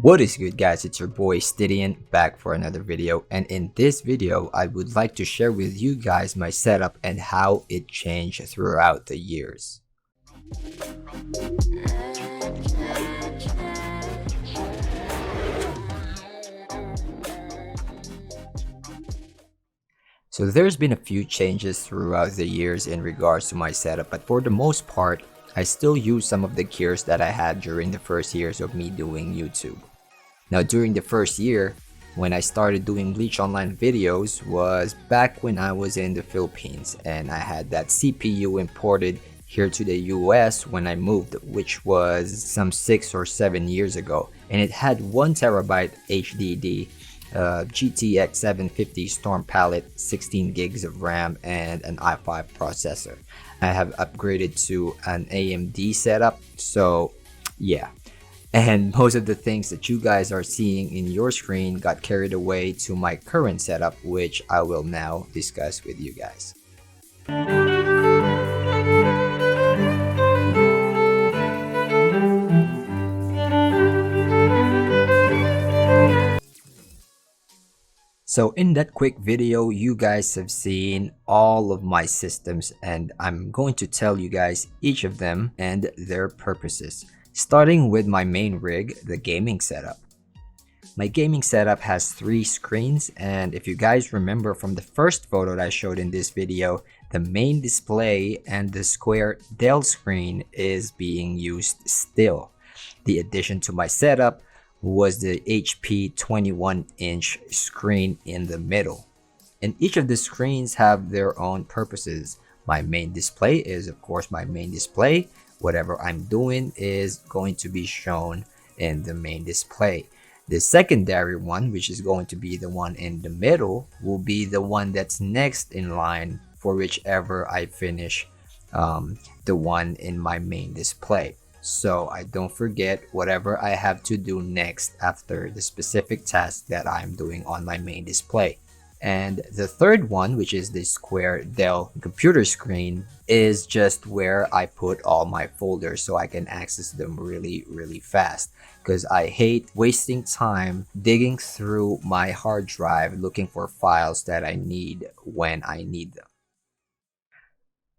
What is good, guys? It's your boy Stydian back for another video, and in this video I would like to share with you guys my setup and how it changed throughout the years. So there's been a few changes throughout the years in regards to my setup, but for the most part I still use some of the gears that I had during the first years of me doing YouTube. Now, during the first year, when I started doing Bleach Online videos was back when I was in the Philippines, and I had that CPU imported here to the US when I moved, which was some 6 or 7 years ago, and it had 1TB HDD, GTX 750 Storm PALIT, 16 gigs of RAM, and an i5 processor. I have upgraded to an AMD setup, so yeah. And most of the things that you guys are seeing in your screen got carried away to my current setup, which I will now discuss with you guys. So in that quick video, you guys have seen all of my systems, and I'm going to tell you guys each of them and their purposes. Starting with my main rig, the gaming setup. My gaming setup has 3 screens, and if you guys remember from the first photo that I showed in this video, the main display and the square Dell screen is being used still. The addition to my setup was the HP 21-inch screen in the middle. And each of the screens have their own purposes. My main display is of course my main display. Whatever I'm doing is going to be shown in the main display. The secondary one, which is going to be the one in the middle, will be the one that's next in line for whichever I finish the one in my main display. So I don't forget whatever I have to do next after the specific task that I'm doing on my main display. And the third one, which is the square Dell computer screen, is just where I put all my folders so I can access them really fast, because I hate wasting time digging through my hard drive looking for files that I need when I need them.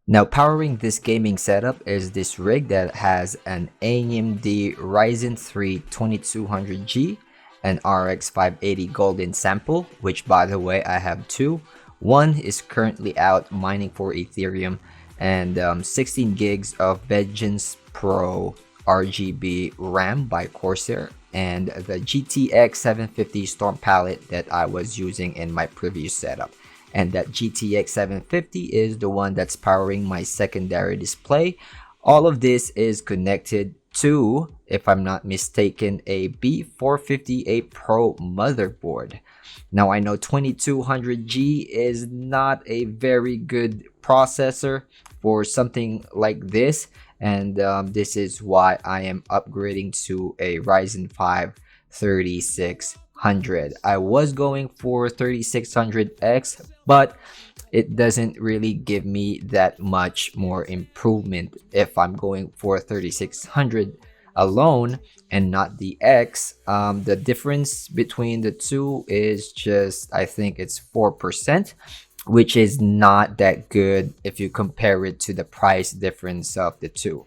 Now, powering this gaming setup is this rig that has an AMD Ryzen 3 2200G, an RX 580 Golden sample, which by the way I have 2. One is currently out mining for Ethereum, and 16 gigs of Vengeance Pro RGB RAM by Corsair, and the GTX 750 Storm PALIT that I was using in my previous setup. And that GTX 750 is the one that's powering my secondary display. All of this is connected to, if I'm not mistaken, a B458 Pro motherboard. Now I know 2200G is not a very good processor for something like this, and this is why I am upgrading to a Ryzen 5 3600. I was going for 3600X, but it doesn't really give me that much more improvement if I'm going for 3600 alone and not the X. The difference between the two is just, I think it's 4%, which is not that good if you compare it to the price difference of the two.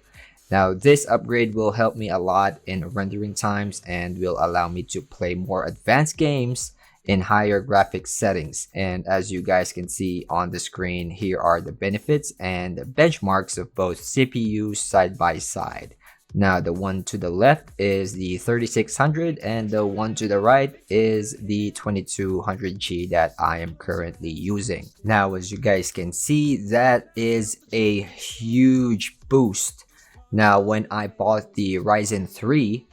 Now, this upgrade will help me a lot in rendering times and will allow me to play more advanced games in higher graphics settings. And as you guys can see on the screen, here are the benefits and the benchmarks of both CPUs side by side. Now, the one to the left is the 3600 and the one to the right is the 2200G that I am currently using. Now, as you guys can see, that is a huge boost. Now, when I bought the Ryzen 3,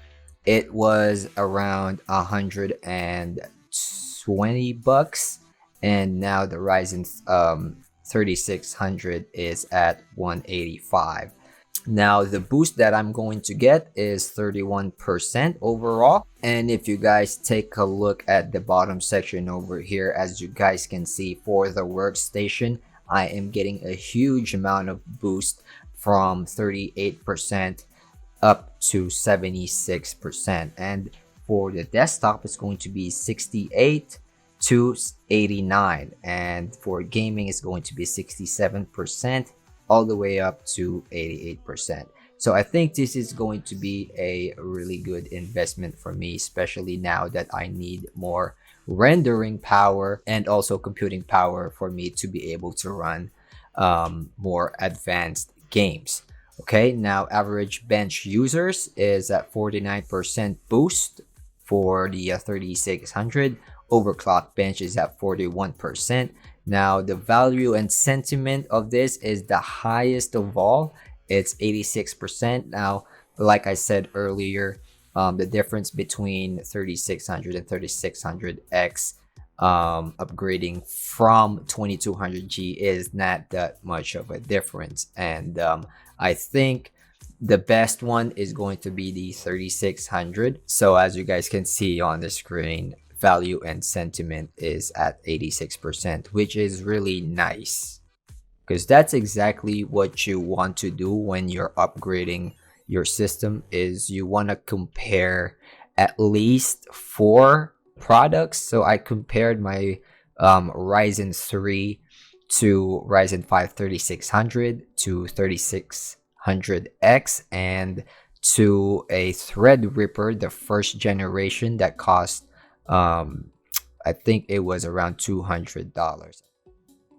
it was around $120, and now the Ryzen 3600 is at $185. Now, the boost that I'm going to get is 31% overall. And if you guys take a look at the bottom section over here, as you guys can see, for the workstation, I am getting a huge amount of boost from 38% up to 76%. And for the desktop is going to be 68 to 89, and for gaming is going to be 67% all the way up to 88%. So I think this is going to be a really good investment for me, especially now that I need more rendering power and also computing power for me to be able to run more advanced games. Okay, now average bench users is at 49% boost for the 3600. Overclock bench is at 41%. Now the value and sentiment of this is the highest of all. It's 86%. Now, like I said earlier, the difference between 3600 and 3600X upgrading from 2200G is not that much of a difference, and I think the best one is going to be the 3600. So as you guys can see on the screen, value and sentiment is at 86%, which is really nice, because that's exactly what you want to do when you're upgrading your system. Is you want to compare at least 4 products. So I compared my Ryzen 3 to Ryzen 5 3600 to 3600X and to a Threadripper, the first generation, that cost I think it was around $200.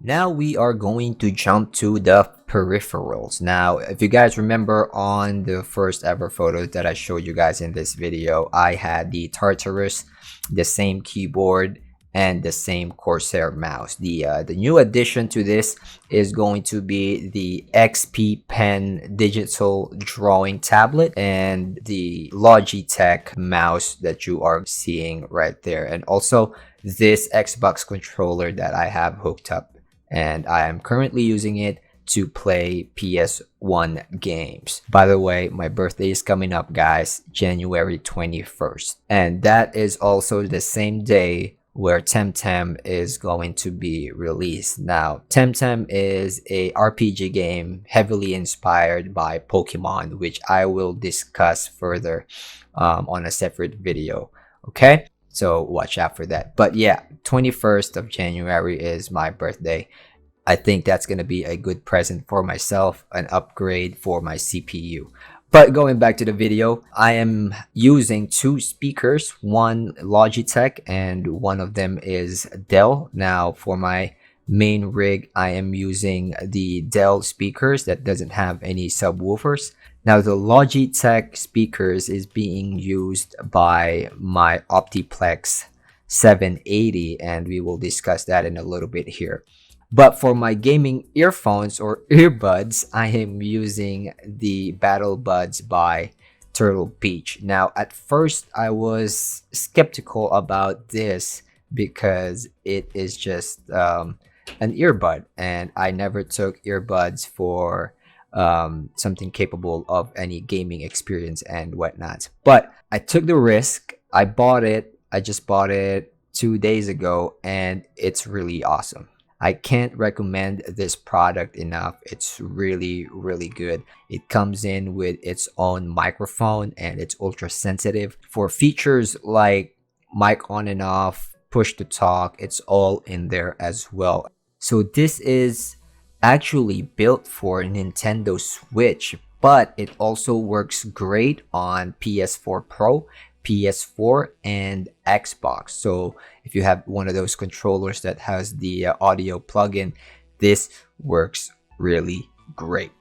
Now we are going to jump to the peripherals. Now, if you guys remember on the first ever photo that I showed you guys in this video, I had the Tartarus, the same keyboard, and the same Corsair mouse. The new addition to this is going to be the XP Pen digital drawing tablet and the Logitech mouse that you are seeing right there, and also this Xbox controller that I have hooked up, and I am currently using it to play PS1 games. By the way, my birthday is coming up, guys, January 21st, and that is also the same day where Temtem is going to be released. Now, Temtem is a RPG game heavily inspired by Pokemon, which I will discuss further on a separate video. Okay, so watch out for that. But yeah, 21st of January is my birthday. I think that's going to be a good present for myself, an upgrade for my CPU. But going back to the video, I am using 2 speakers, one Logitech and one of them is Dell. Now for my main rig, I am using the Dell speakers that doesn't have any subwoofers. Now the Logitech speakers is being used by my Optiplex 780, and we will discuss that in a little bit here. But for my gaming earphones or earbuds, I am using the Battle Buds by Turtle Beach. Now, at first, I was skeptical about this because it is just an earbud, and I never took earbuds for something capable of any gaming experience and whatnot. But I took the risk. I bought it. I just bought it 2 days ago, and it's really awesome. I can't recommend this product enough. It's really, really good. It comes in with its own microphone and it's ultra sensitive. For features like mic on and off, push to talk, it's all in there as well. So this is actually built for Nintendo Switch, but it also works great on PS4 Pro, PS4, and Xbox. So if you have one of those controllers that has the audio plugin, this works really great.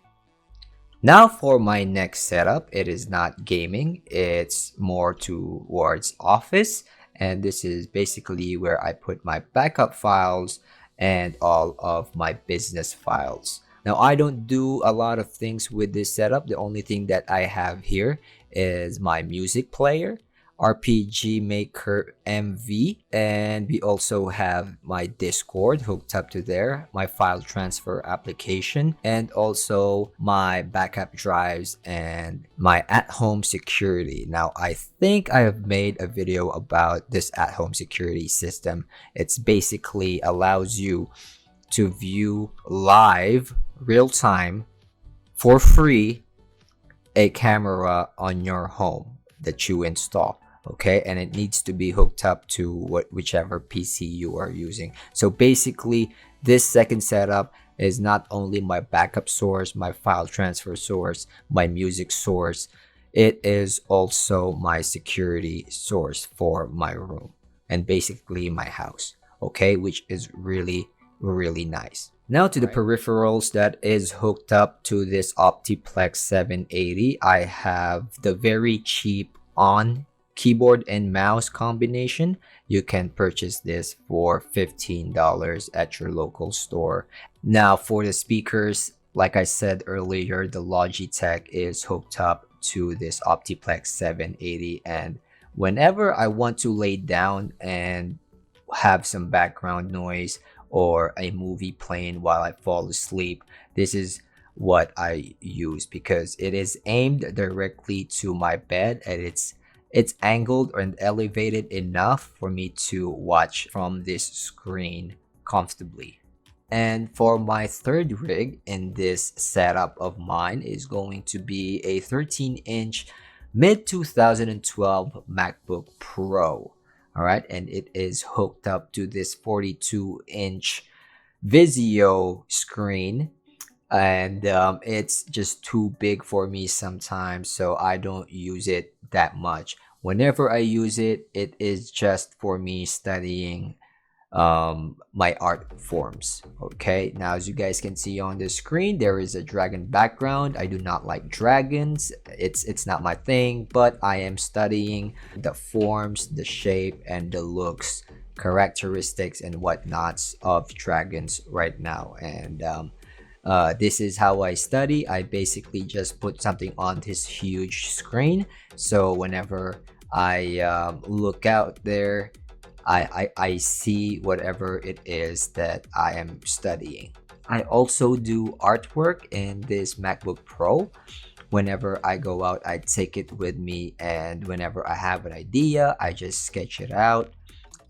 Now for my next setup, it is not gaming, it's more towards office, and this is basically where I put my backup files and all of my business files. Now I don't do a lot of things with this setup. The only thing that I have here is my music player, RPG Maker MV, and we also have my Discord hooked up to there, my file transfer application, and also my backup drives and my at-home security. Now I think I have made a video about this at-home security system. It's basically allows you to view live, real time, for free, a camera on your home that you install. okay, and it needs to be hooked up to whichever PC you are using. So basically, this second setup is not only my backup source, my file transfer source, my music source, it is also my security source for my room and basically my house, okay, which is really nice. Now to the peripherals that is hooked up to this Optiplex 780. I have the very cheap on keyboard and mouse combination. You can purchase this for $15 at your local store. Now for the speakers, like I said earlier, the Logitech is hooked up to this Optiplex 780, and whenever I want to lay down and have some background noise or a movie playing while I fall asleep, this is what I use because it is aimed directly to my bed, and it's angled and elevated enough for me to watch from this screen comfortably. And for my third rig in this setup of mine is going to be a 13-inch mid 2012 MacBook Pro. All right, and it is hooked up to this 42-inch Vizio screen, and it's just too big for me sometimes, so I don't use it that much. Whenever I use it, it is just for me studying my art forms. Okay, now as you guys can see on the screen, there is a dragon background. I do not like dragons, it's not my thing, but I am studying the forms, the shape, and the looks, characteristics, and whatnots of dragons right now. And this is how I study. I basically just put something on this huge screen, so whenever I look out there, I see whatever it is that I am studying. I also do artwork in this MacBook Pro. Whenever I go out, I take it with me, and whenever I have an idea, I just sketch it out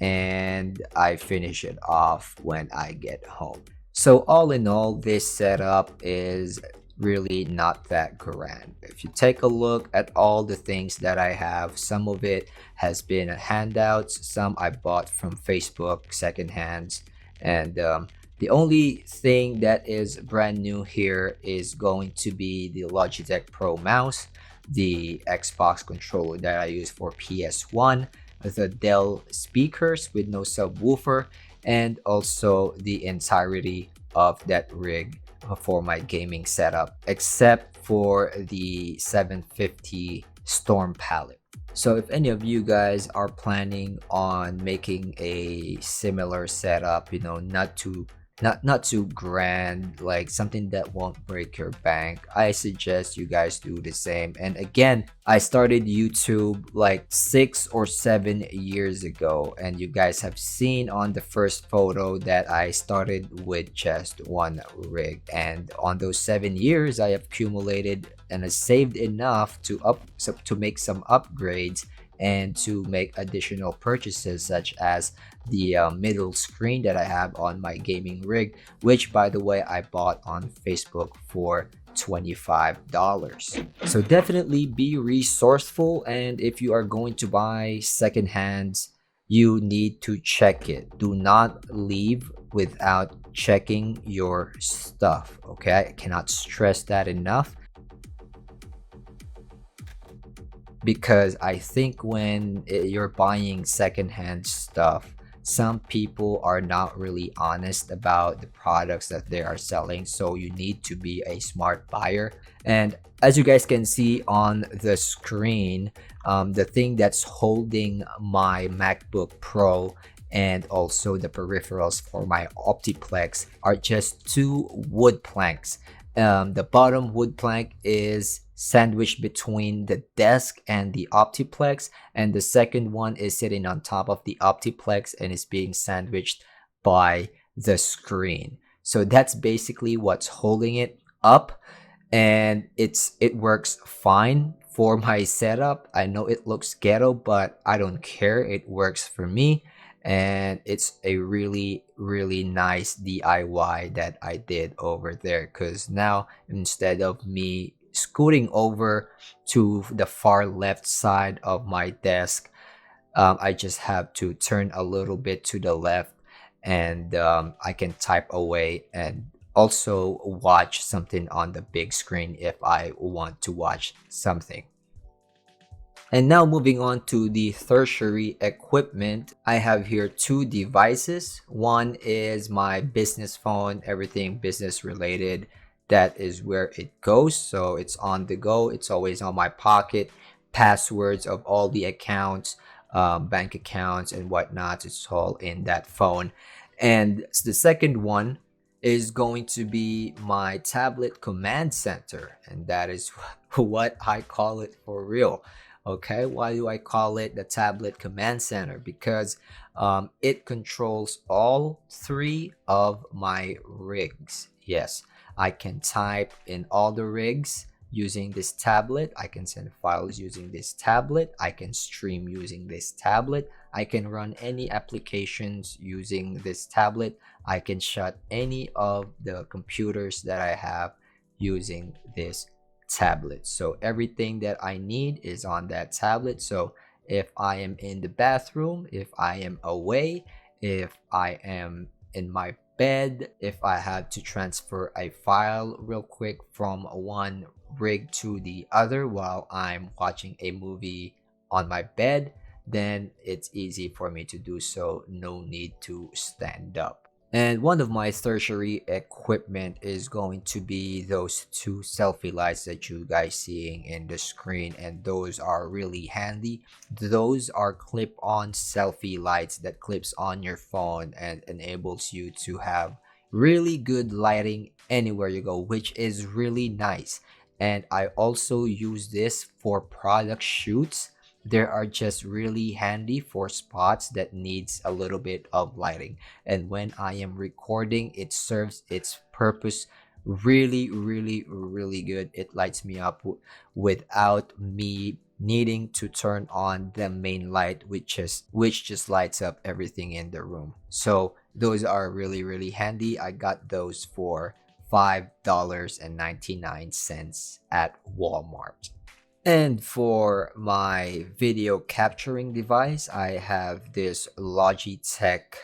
and I finish it off when I get home. So all in all, this setup is really not that grand. If you take a look at all the things that I have, some of it has been handouts, some I bought from Facebook secondhands, and the only thing that is brand new here is going to be the Logitech Pro mouse, the Xbox controller that I use for PS1, the Dell speakers with no subwoofer, and also the entirety of that rig for my gaming setup, except for the 750 Storm PALIT. So if any of you guys are planning on making a similar setup, you know, not too grand, like something that won't break your bank, I suggest you guys do the same. And again, I started YouTube like 6 or 7 years ago, and you guys have seen on the first photo that I started with just one rig, and on those 7 years I have accumulated and has saved enough to make some upgrades and to make additional purchases, such as the middle screen that I have on my gaming rig, which by the way I bought on Facebook for $25. So definitely be resourceful, and if you are going to buy secondhands, you need to check it. Do not leave without checking your stuff. Okay, I cannot stress that enough, because I think when you're buying secondhand stuff, some people are not really honest about the products that they are selling, so you need to be a smart buyer. And as you guys can see on the screen, the thing that's holding my MacBook Pro and also the peripherals for my Optiplex are just two wood planks. The bottom wood plank is sandwiched between the desk and the Optiplex, and the second one is sitting on top of the Optiplex and is being sandwiched by the screen. So that's basically what's holding it up, and it works fine for my setup. I know it looks ghetto, but I don't care. It works for me, and it's a really nice DIY that I did over there, because now instead of me scooting over to the far left side of my desk, I just have to turn a little bit to the left, and I can type away and also watch something on the big screen if I want to watch something. And now moving on to the tertiary equipment, I have here two devices. One is my business phone, everything business related. That is where it goes. So it's on the go. It's always on my pocket. Passwords of all the accounts, bank accounts and whatnot, it's all in that phone. And the second one is going to be my tablet command center. And that is what I call it for real. Okay, why do I call it the tablet command center? Because it controls all three of my rigs. Yes, I can type in all the rigs using this tablet. I can send files using this tablet. I can stream using this tablet. I can run any applications using this tablet. I can shut any of the computers that I have using this tablet. So everything that I need is on that tablet. So if I am in the bathroom, if I am away, if I am in my bed, if I have to transfer a file real quick from one rig to the other while I'm watching a movie on my bed, then it's easy for me to do so. No need to stand up. And one of my tertiary equipment is going to be those two selfie lights that you guys seeing in the screen, and those are really handy. Those are clip-on selfie lights that clips on your phone and enables you to have really good lighting anywhere you go, which is really nice. And I also use this for product shoots. They are just really handy for spots that needs a little bit of lighting, and when I am recording, it serves its purpose really good. It lights me up without me needing to turn on the main light, which just lights up everything in the room. So those are really handy. I got those for $5.99 at Walmart. And for my video capturing device, I have this Logitech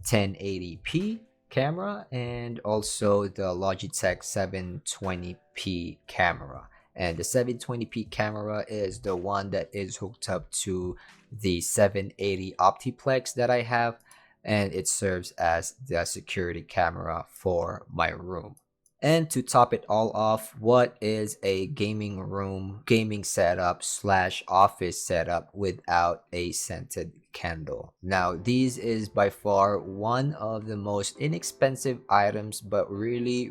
1080p camera and also the Logitech 720p camera. And the 720p camera is the one that is hooked up to the 780 Optiplex that I have, and it serves as the security camera for my room. And to top it all off, what is a gaming room, gaming setup slash office setup without a scented candle? Now, these is by far one of the most inexpensive items, but really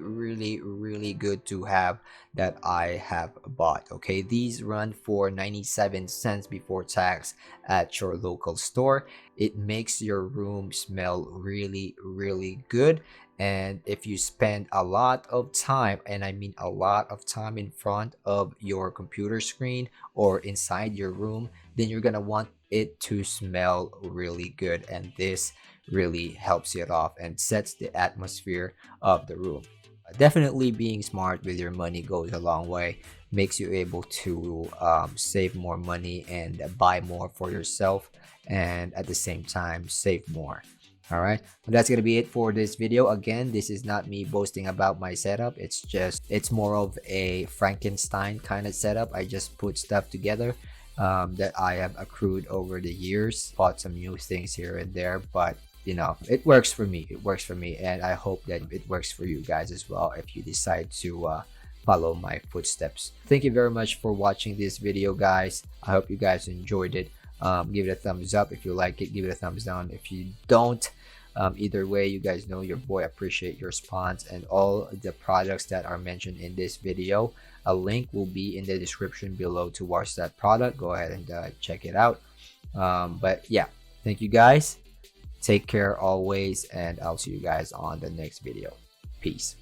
good to have that I have bought. Okay, these run for 97 cents before tax at your local store. It makes your room smell really good. And if you spend a lot of time, and I mean a lot of time, in front of your computer screen or inside your room, then you're gonna want it to smell really good, and this really helps it off and sets the atmosphere of the room. Definitely being smart with your money goes a long way, makes you able to save more money and buy more for yourself, and at the same time save more. All right, that's gonna be it for this video. Again, this is not me boasting about my setup. It's more of a Frankenstein kind of setup. I just put stuff together that I have accrued over the years, bought some new things here and there, but you know, it works for me. And I hope that it works for you guys as well if you decide to follow my footsteps. Thank you very much for watching this video, guys. I hope you guys enjoyed it. Give it a thumbs up if you like it, give it a thumbs down if you don't. Either way, you guys know your boy appreciate your response, and all the products that are mentioned in this video, a link will be in the description below to watch that product. Go ahead and check it out. But yeah, thank you guys, take care always, and I'll see you guys on the next video. Peace.